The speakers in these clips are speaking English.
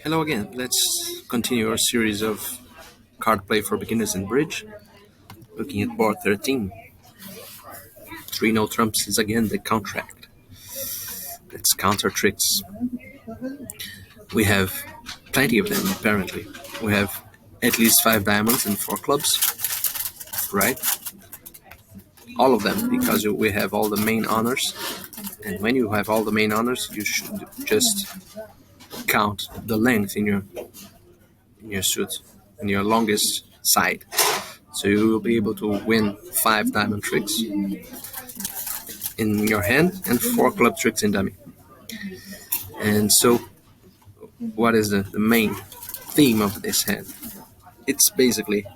Hello again. Let's continue our series of card play for beginners in bridge. Looking at board 13. 3 no trumps is again the contract. Let's counter tricks. We have plenty of them apparently. We have at least 5 diamonds and 4 clubs, right? All of them because we have all the main honors. And when you have all the main honors, you should just count the length in your suit, in your longest side. So you will be able to win 5 diamond tricks in your hand and 4 club tricks in dummy. And so, what is the main theme of this hand? It's basically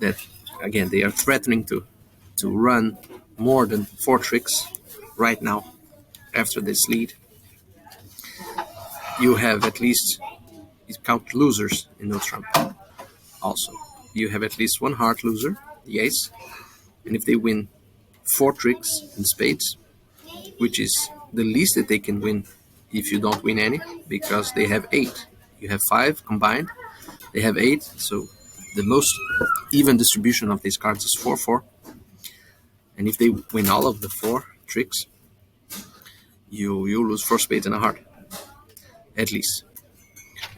that, again, they are threatening to run more than 4 tricks right now after this lead. You have at least, you count losers in no trump also. You have at least 1 heart loser, the ace, and if they win 4 tricks in spades, which is the least that they can win if you don't win any, because they have 8. You have 5 combined, they have 8, so the most even distribution of these cards is 4-4. And if they win all of the 4 tricks, you lose 4 spades and a heart, at least.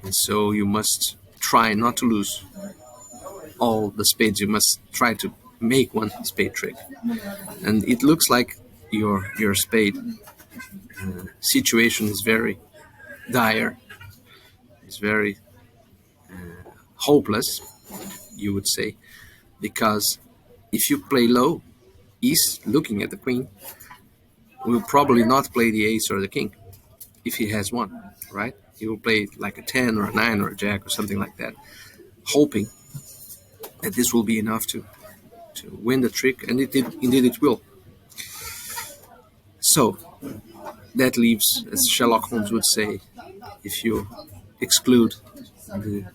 And so you must try not to lose all the spades. You must try to make 1 spade trick. And it looks like your spade situation is very dire. It's very hopeless, you would say, because if you play low, he's looking at the queen, will probably not play the ace or the king if he has one, right? He will play like a 10 or a 9 or a jack or something like that, hoping that this will be enough to win the trick, and indeed it will. So that leaves, as Sherlock Holmes would say, if you exclude the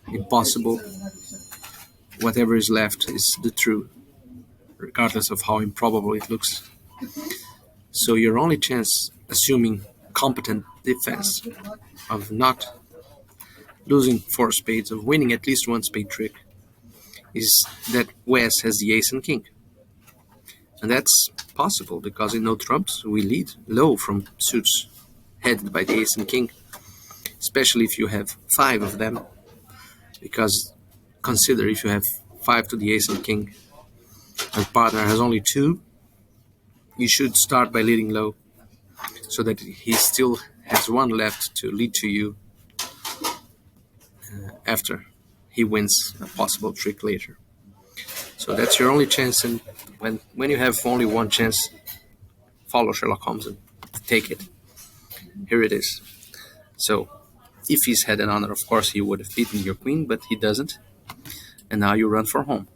impossible, whatever is left is the true, regardless of how improbable it looks. So your only chance, assuming competent defense, of not losing 4 spades, of winning at least 1 spade trick, is that Wes has the ace and king. And that's possible because in no trumps we lead low from suits headed by the ace and king, especially if you have 5 of them, because consider if you have 5 to the ace and king and partner has only 2, you should start by leading low so that he still has 1 left to lead to you after he wins a possible trick later. So that's your only chance, and when you have only 1 chance, follow Sherlock Holmes and take it. Here it is. So if he's had an honor, of course he would have beaten your queen, but he doesn't, and now you run for home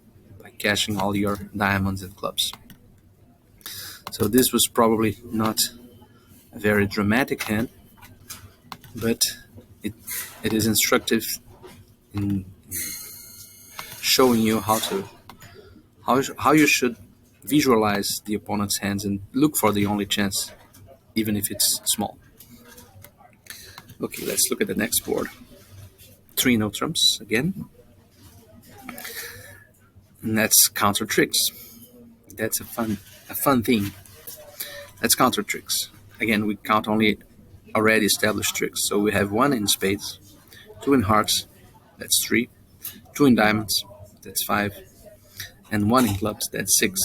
by cashing all your diamonds and clubs. So this was probably not a very dramatic hand, but it is instructive in showing you how you should visualize the opponent's hands and look for the only chance, even if it's small. Okay, let's look at the next board. 3 no trumps again, and that's counter tricks. That's a fun thing. That's counter tricks. Again, we count only already established tricks. So we have 1 in spades, 2 in hearts, that's 3, 2 in diamonds, that's 5, and 1 in clubs, that's 6.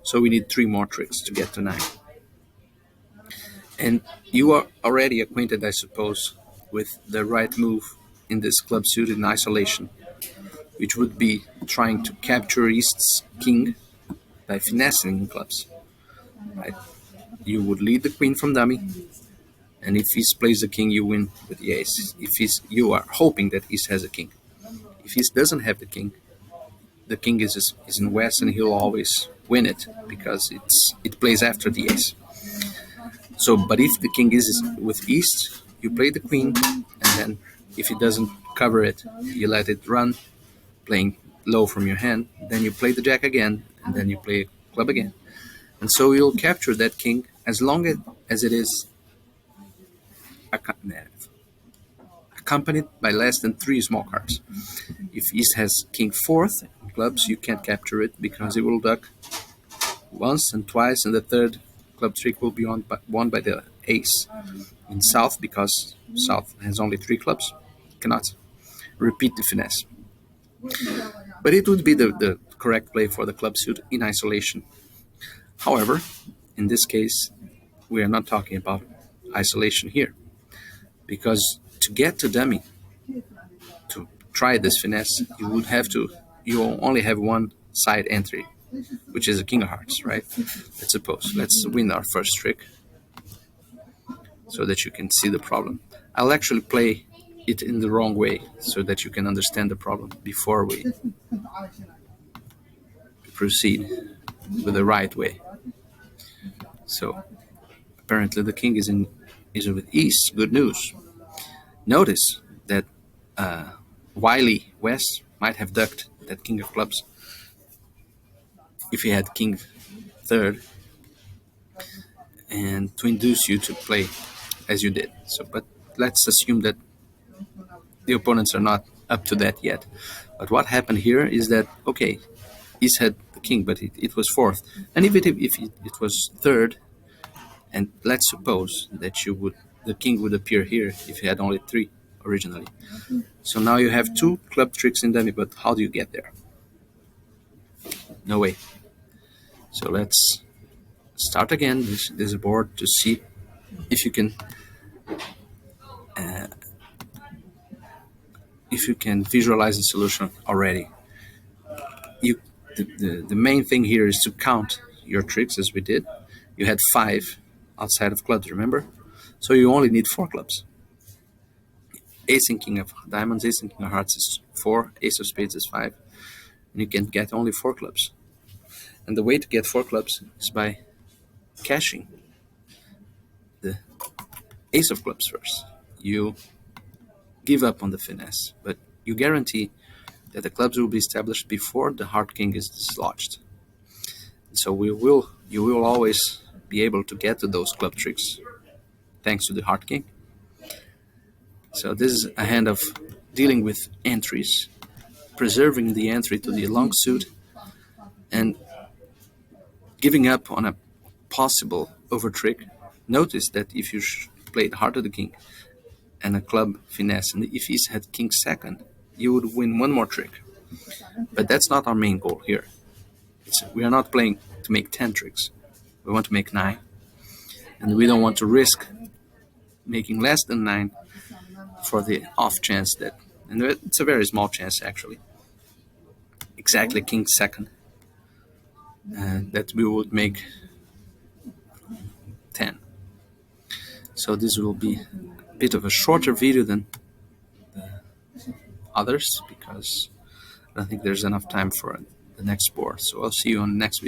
So we need 3 more tricks to get to 9. And you are already acquainted, I suppose, with the right move in this club suit in isolation, which would be trying to capture East's king by finessing in clubs. Right? You would lead the queen from dummy, and if East plays the king, you win with the ace. You are hoping that East has a king. If East doesn't have the king is in West, and he'll always win it because it plays after the ace. So, but if the king is with East, you play the queen, and then if it doesn't cover it, you let it run, playing low from your hand. Then you play the jack again, and then you play club again. And so you'll capture that king as long as it is a accompanied by less than 3 small cards. If East has king fourth clubs, you can't capture it because it will duck once and twice, and the third club trick will be won by the ace. In South, because South has only 3 clubs, cannot repeat the finesse. But it would be the correct play for the club suit in isolation. However, in this case, we are not talking about isolation here, because to get to dummy, to try this finesse, you only have one side entry, which is a king of hearts, right? Let's win our first trick so that you can see the problem. I'll actually play it in the wrong way so that you can understand the problem before we proceed with the right way. So apparently the king is with East. Good news. Notice that wily West might have ducked that king of clubs if he had king third, and to induce you to play as you did. So, but let's assume that the opponents are not up to that yet. But what happened here is that, okay, East had the king, but it was fourth. And if it was third, and let's suppose that the king would appear here if he had only 3 originally. So now you have 2 club tricks in dummy, but how do you get there? No way. So let's start again this board to see if you can visualize the solution already. The main thing here is to count your tricks as we did. You had 5 outside of clubs, remember? So you only need 4 clubs. Ace and king of diamonds, ace and king of hearts is 4, ace of spades is 5, and you can get only 4 clubs. And the way to get 4 clubs is by cashing the ace of clubs first. You give up on the finesse, but you guarantee that the clubs will be established before the heart king is dislodged. So you will always be able to get to those club tricks thanks to the heart king. So this is a hand of dealing with entries, preserving the entry to the long suit, and giving up on a possible over trick. Notice that if you played heart of the king and a club finesse, and if East had king second, you would win 1 more trick. But that's not our main goal here. We are not playing to make 10 tricks. We want to make 9, and we don't want to risk making less than 9 for the off chance that, and it's a very small chance actually, exactly king second, that we would make 10. So this will be a bit of a shorter video than the others because I don't think there's enough time for the next board. So I'll see you on the next video.